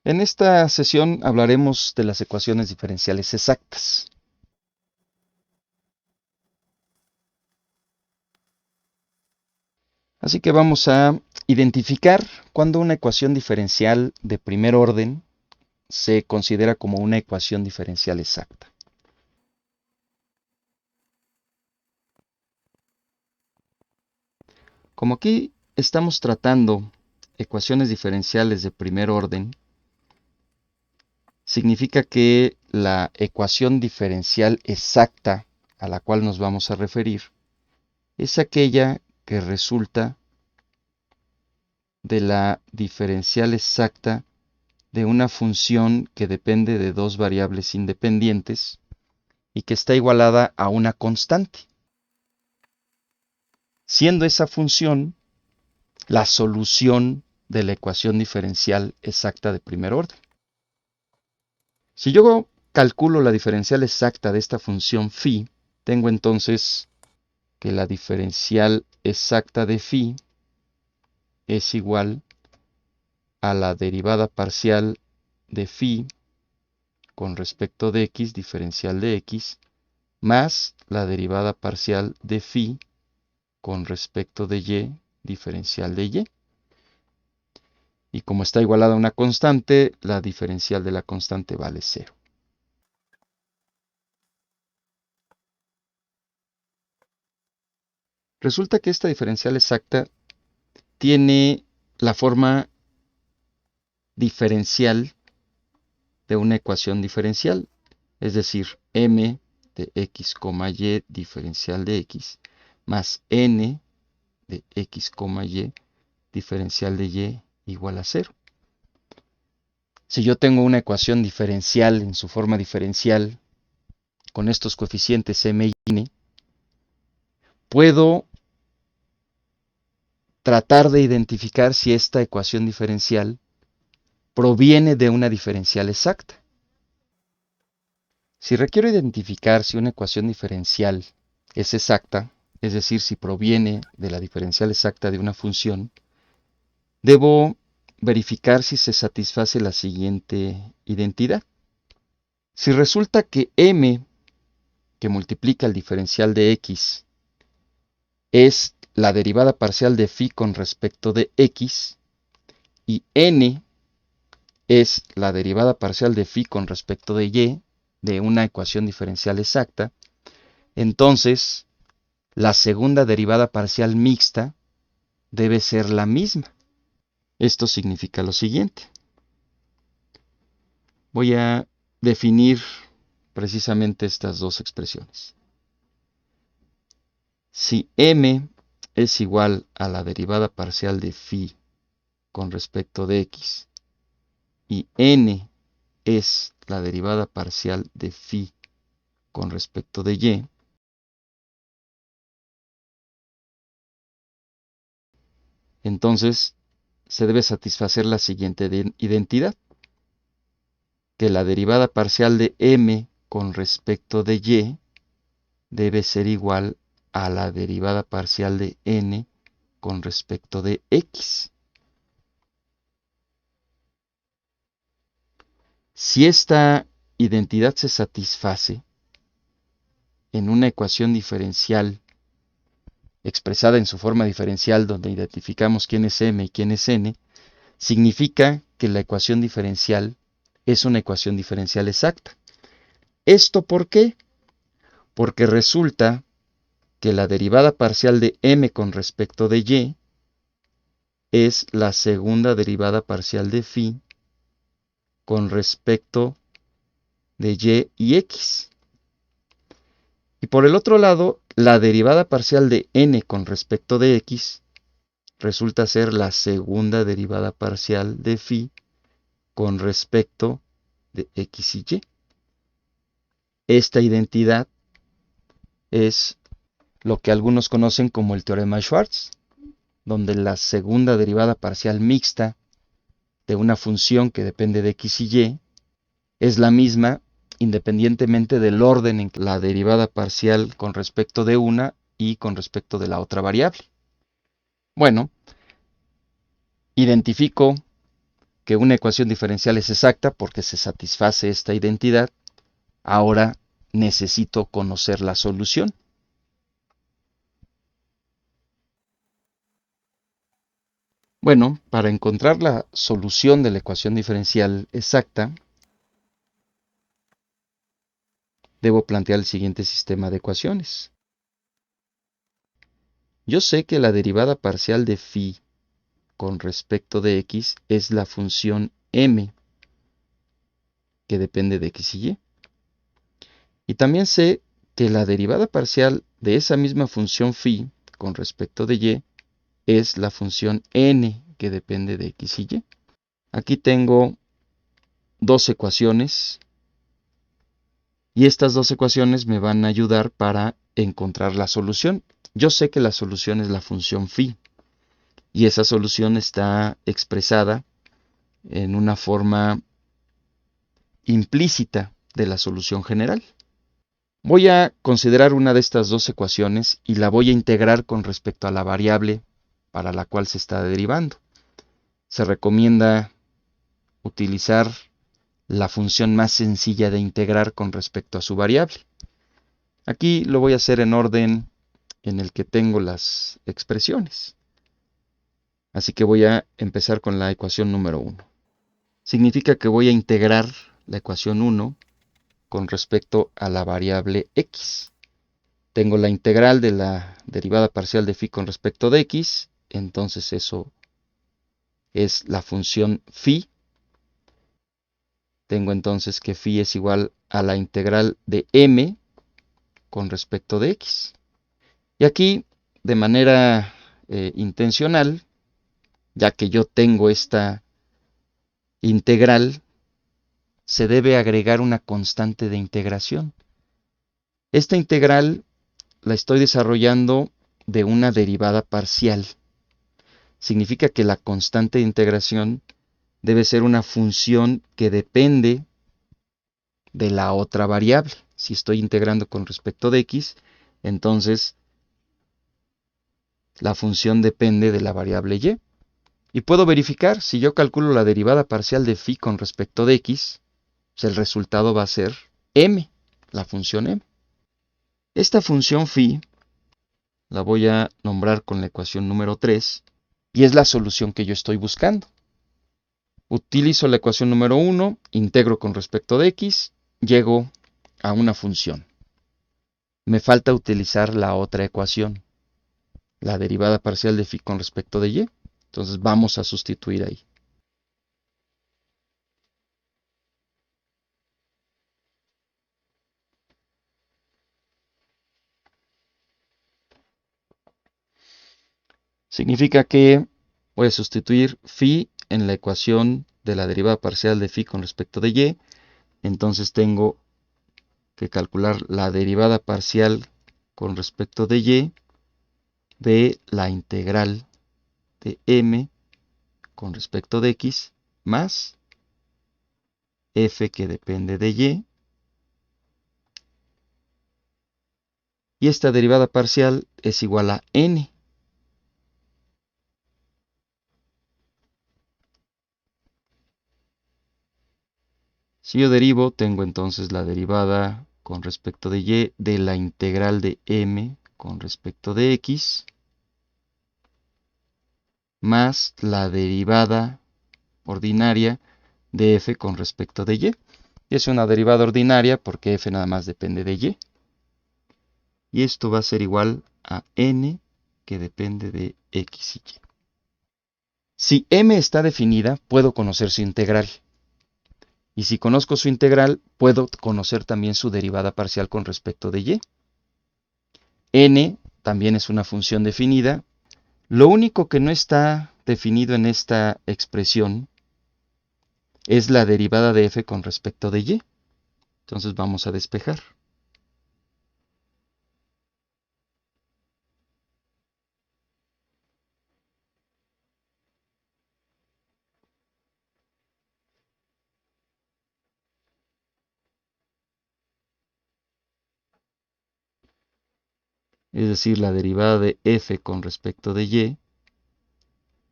En esta sesión hablaremos de las ecuaciones diferenciales exactas. Así que vamos a identificar cuándo una ecuación diferencial de primer orden se considera como una ecuación diferencial exacta. Como aquí estamos tratando ecuaciones diferenciales de primer orden, significa que la ecuación diferencial exacta a la cual nos vamos a referir es aquella que resulta de la diferencial exacta de una función que depende de dos variables independientes y que está igualada a una constante, siendo esa función la solución de la ecuación diferencial exacta de primer orden. Si yo calculo la diferencial exacta de esta función phi, tengo entonces que la diferencial exacta de phi es igual a la derivada parcial de phi con respecto de x, diferencial de x, más la derivada parcial de phi con respecto de y, diferencial de y. Y como está igualada a una constante, la diferencial de la constante vale 0. Resulta que esta diferencial exacta tiene la forma diferencial de una ecuación diferencial, es decir, m de x, y diferencial de x, más n de x, y diferencial de y igual a 0. Si yo tengo una ecuación diferencial en su forma diferencial con estos coeficientes m y n, puedo tratar de identificar si esta ecuación diferencial proviene de una diferencial exacta. Si requiero identificar si una ecuación diferencial es exacta, es decir, si proviene de la diferencial exacta de una función, debo verificar si se satisface la siguiente identidad. Si resulta que m, que multiplica el diferencial de x, es la derivada parcial de phi con respecto de x, y n es la derivada parcial de phi con respecto de y, de una ecuación diferencial exacta, entonces la segunda derivada parcial mixta debe ser la misma. Esto significa lo siguiente. Voy a definir precisamente estas dos expresiones. Si m es igual a la derivada parcial de phi con respecto de x y n es la derivada parcial de phi con respecto de y, entonces se debe satisfacer la siguiente identidad, que la derivada parcial de m con respecto de y debe ser igual a la derivada parcial de n con respecto de x. Si esta identidad se satisface en una ecuación diferencial expresada en su forma diferencial donde identificamos quién es m y quién es n, significa que la ecuación diferencial es una ecuación diferencial exacta. ¿Esto por qué? Porque resulta que la derivada parcial de m con respecto de y es la segunda derivada parcial de phi con respecto de y x. Y por el otro lado, la derivada parcial de n con respecto de x resulta ser la segunda derivada parcial de phi con respecto de x y y. Esta identidad es lo que algunos conocen como el teorema de Schwarz, donde la segunda derivada parcial mixta de una función que depende de x y y es la misma independientemente del orden en la derivada parcial con respecto de una y con respecto de la otra variable. Bueno, identifico que una ecuación diferencial es exacta porque se satisface esta identidad, ahora necesito conocer la solución. Bueno, para encontrar la solución de la ecuación diferencial exacta, debo plantear el siguiente sistema de ecuaciones. Yo sé que la derivada parcial de phi con respecto de x es la función m, que depende de x y y. Y también sé que la derivada parcial de esa misma función phi con respecto de y es la función n, que depende de x y y. Aquí tengo dos ecuaciones y estas dos ecuaciones me van a ayudar para encontrar la solución. Yo sé que la solución es la función phi y esa solución está expresada en una forma implícita de la solución general. Voy a considerar una de estas dos ecuaciones y la voy a integrar con respecto a la variable para la cual se está derivando. Se recomienda utilizar la función más sencilla de integrar con respecto a su variable. Aquí lo voy a hacer en orden en el que tengo las expresiones. Así que voy a empezar con la ecuación número 1. Significa que voy a integrar la ecuación 1 con respecto a la variable x. Tengo la integral de la derivada parcial de phi con respecto de x, entonces eso es la función phi. Tengo entonces que phi es igual a la integral de m con respecto de x. Y aquí, de manera intencional, ya que yo tengo esta integral, se debe agregar una constante de integración. Esta integral la estoy desarrollando de una derivada parcial. Significa que la constante de integración debe ser una función que depende de la otra variable. Si estoy integrando con respecto de x, entonces la función depende de la variable y. Y puedo verificar, si yo calculo la derivada parcial de phi con respecto de x, pues el resultado va a ser m, la función m. Esta función phi la voy a nombrar con la ecuación número 3 y es la solución que yo estoy buscando. Utilizo la ecuación número 1, integro con respecto de x, llego a una función. Me falta utilizar la otra ecuación, la derivada parcial de phi con respecto de y. Entonces vamos a sustituir ahí. Significa que voy a sustituir phi en la ecuación de la derivada parcial de phi con respecto de y. Entonces tengo que calcular la derivada parcial con respecto de y de la integral de m con respecto de x más f que depende de y. Y esta derivada parcial es igual a n. Si yo derivo, tengo entonces la derivada con respecto de y de la integral de m con respecto de x más la derivada ordinaria de f con respecto de y. Y es una derivada ordinaria porque f nada más depende de y. Y esto va a ser igual a n que depende de x y y. Si m está definida, puedo conocer su integral. Y si conozco su integral, puedo conocer también su derivada parcial con respecto de y. N también es una función definida. Lo único que no está definido en esta expresión es la derivada de f con respecto de y. Entonces vamos a despejar. Es decir, la derivada de f con respecto de y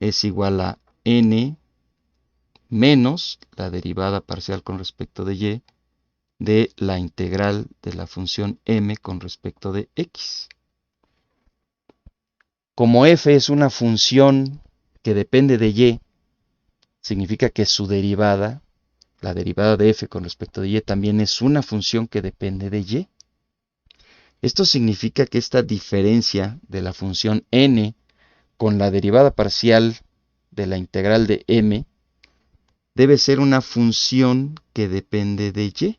es igual a n menos la derivada parcial con respecto de y de la integral de la función m con respecto de x. Como f es una función que depende de y, significa que su derivada, la derivada de f con respecto de y, también es una función que depende de y. Esto significa que esta diferencia de la función n con la derivada parcial de la integral de m debe ser una función que depende de y.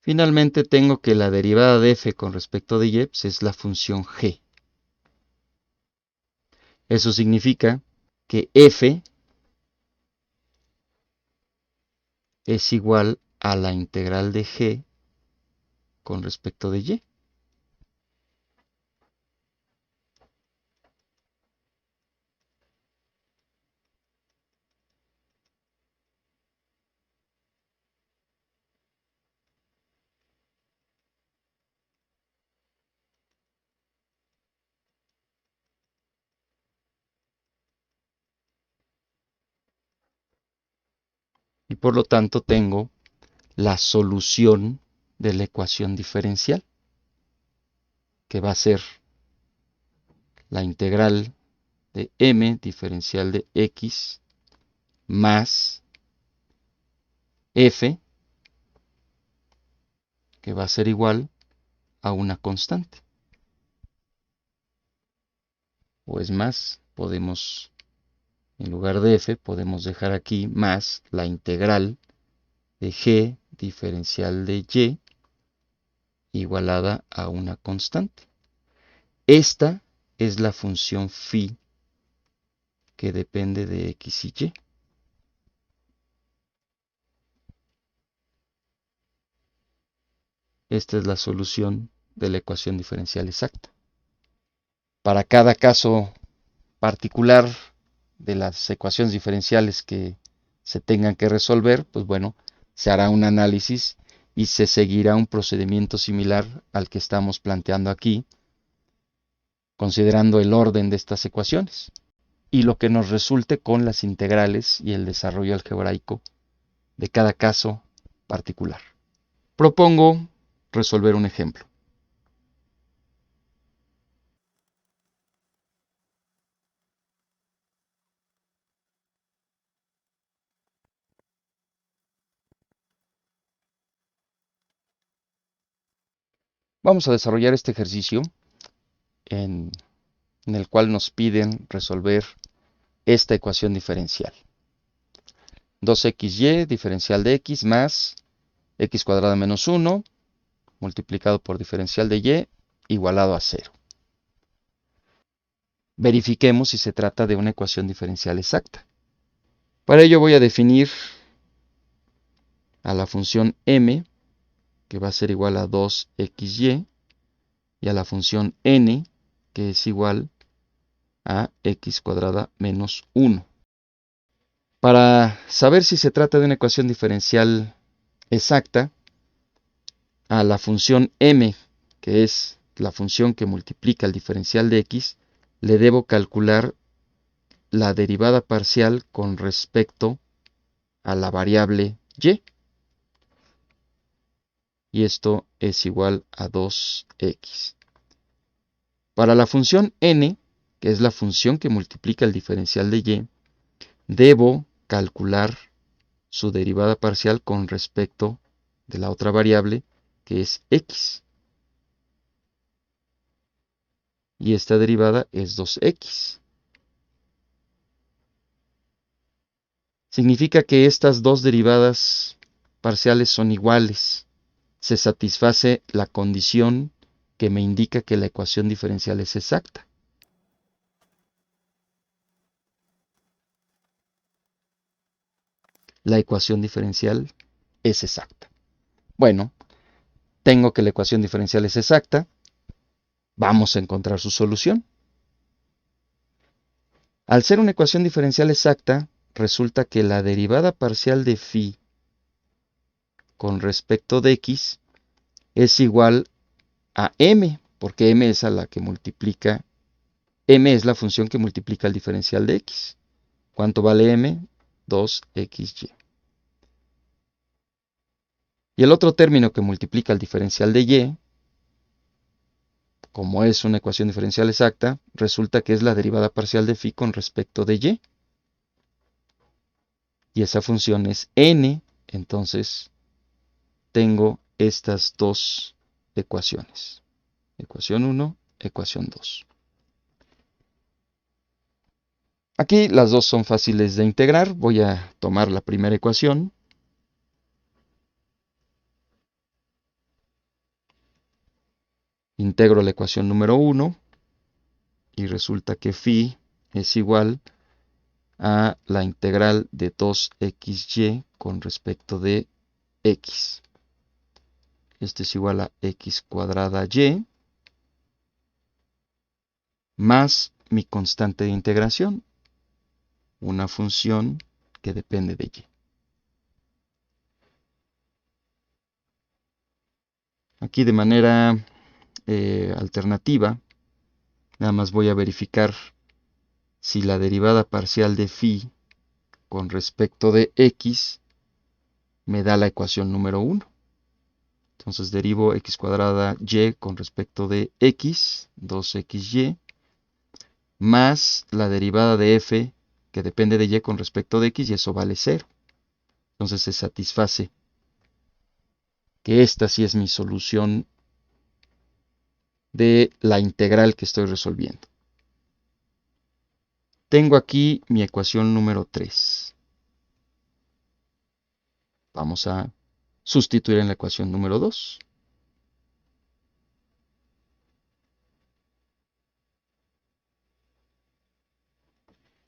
Finalmente tengo que la derivada de f con respecto de y pues, es la función g. Eso significa que f es igual a la integral de g con respecto de y. Y por lo tanto tengo la solución de la ecuación diferencial, que va a ser la integral de m diferencial de x más f, que va a ser igual a una constante. O es más, podemos, en lugar de f, podemos dejar aquí más la integral de g diferencial de y igualada a una constante. Esta es la función phi que depende de x y y. Esta es la solución de la ecuación diferencial exacta. Para cada caso particular de las ecuaciones diferenciales que se tengan que resolver, pues bueno, se hará un análisis y se seguirá un procedimiento similar al que estamos planteando aquí, considerando el orden de estas ecuaciones y lo que nos resulte con las integrales y el desarrollo algebraico de cada caso particular. Propongo resolver un ejemplo. Vamos a desarrollar este ejercicio en el cual nos piden resolver esta ecuación diferencial. 2xy diferencial de x más x cuadrada menos 1 multiplicado por diferencial de y igualado a 0. Verifiquemos si se trata de una ecuación diferencial exacta. Para ello voy a definir a la función m, que va a ser igual a 2xy, y a la función n, que es igual a x cuadrada menos 1. Para saber si se trata de una ecuación diferencial exacta, a la función m, que es la función que multiplica el diferencial de x, le debo calcular la derivada parcial con respecto a la variable y. Y esto es igual a 2x. Para la función n, que es la función que multiplica el diferencial de y, debo calcular su derivada parcial con respecto de la otra variable, que es x. Y esta derivada es 2x. Significa que estas dos derivadas parciales son iguales. Se satisface la condición que me indica que la ecuación diferencial es exacta. La ecuación diferencial es exacta. Bueno, tengo que la ecuación diferencial es exacta. Vamos a encontrar su solución. Al ser una ecuación diferencial exacta, resulta que la derivada parcial de phi con respecto de x es igual a m, porque m es a la que multiplica, m es la función que multiplica el diferencial de x. ¿Cuánto vale m? 2xy. Y el otro término que multiplica el diferencial de y, como es una ecuación diferencial exacta, resulta que es la derivada parcial de phi con respecto de y. Y esa función es n, entonces tengo estas dos ecuaciones. Ecuación 1, ecuación 2. Aquí las dos son fáciles de integrar. Voy a tomar la primera ecuación. Integro la ecuación número 1 y resulta que phi es igual a la integral de 2xy con respecto de x. Esto es igual a x cuadrada y más mi constante de integración, una función que depende de y. Aquí de manera alternativa, nada más voy a verificar si la derivada parcial de phi con respecto de x me da la ecuación número 1. Entonces derivo x cuadrada y con respecto de x, 2xy, más la derivada de f que depende de y con respecto de x, y eso vale 0. Entonces se satisface que esta sí es mi solución de la integral que estoy resolviendo. Tengo aquí mi ecuación número 3. Vamos a sustituir en la ecuación número 2.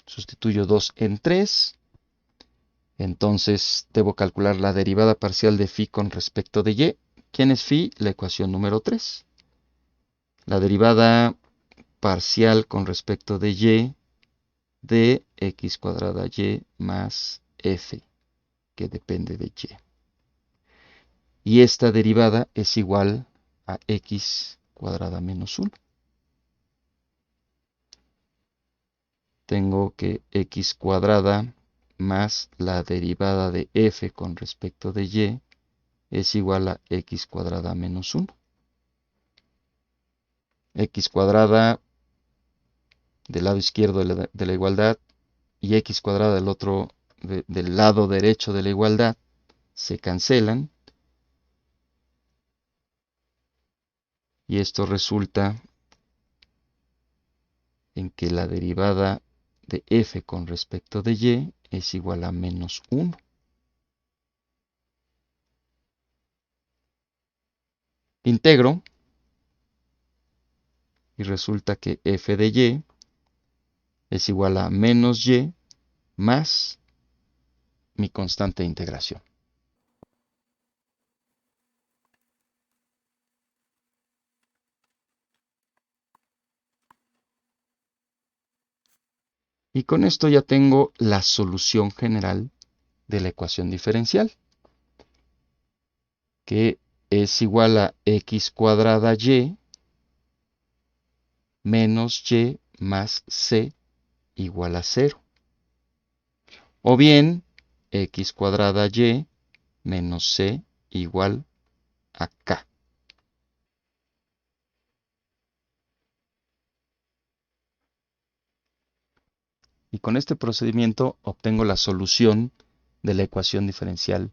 Sustituyo 2 en 3. Entonces debo calcular la derivada parcial de phi con respecto de y. ¿Quién es phi? La ecuación número 3. La derivada parcial con respecto de y de x cuadrada y más f, que depende de y. Y esta derivada es igual a x cuadrada menos 1. Tengo que x cuadrada más la derivada de f con respecto de y es igual a x cuadrada menos 1. X cuadrada del lado izquierdo de la igualdad y x cuadrada del lado derecho de la igualdad se cancelan. Y esto resulta en que la derivada de f con respecto de y es igual a menos 1. Integro y resulta que f de y es igual a menos y más mi constante de integración. Y con esto ya tengo la solución general de la ecuación diferencial, que es igual a x cuadrada y menos y más c igual a 0. O bien x cuadrada y menos c igual a k. Y con este procedimiento obtengo la solución de la ecuación diferencial,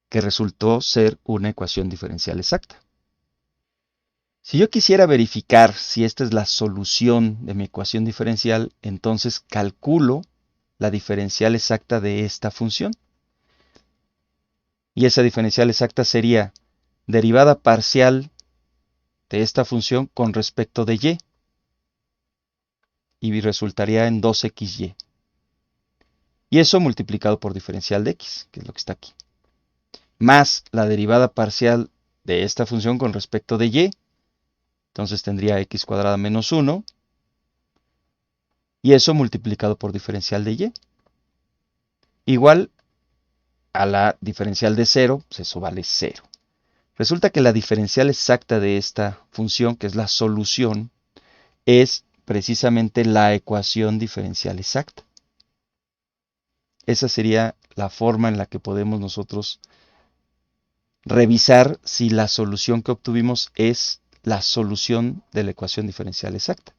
que resultó ser una ecuación diferencial exacta. Si yo quisiera verificar si esta es la solución de mi ecuación diferencial, entonces calculo la diferencial exacta de esta función. Y esa diferencial exacta sería derivada parcial de esta función con respecto de y. Y resultaría en 2xy. Y eso multiplicado por diferencial de x, que es lo que está aquí. Más la derivada parcial de esta función con respecto de y. Entonces tendría x cuadrada menos 1. Y eso multiplicado por diferencial de y. Igual a la diferencial de 0, pues eso vale 0. Resulta que la diferencial exacta de esta función, que es la solución, es precisamente la ecuación diferencial exacta. Esa sería la forma en la que podemos nosotros revisar si la solución que obtuvimos es la solución de la ecuación diferencial exacta.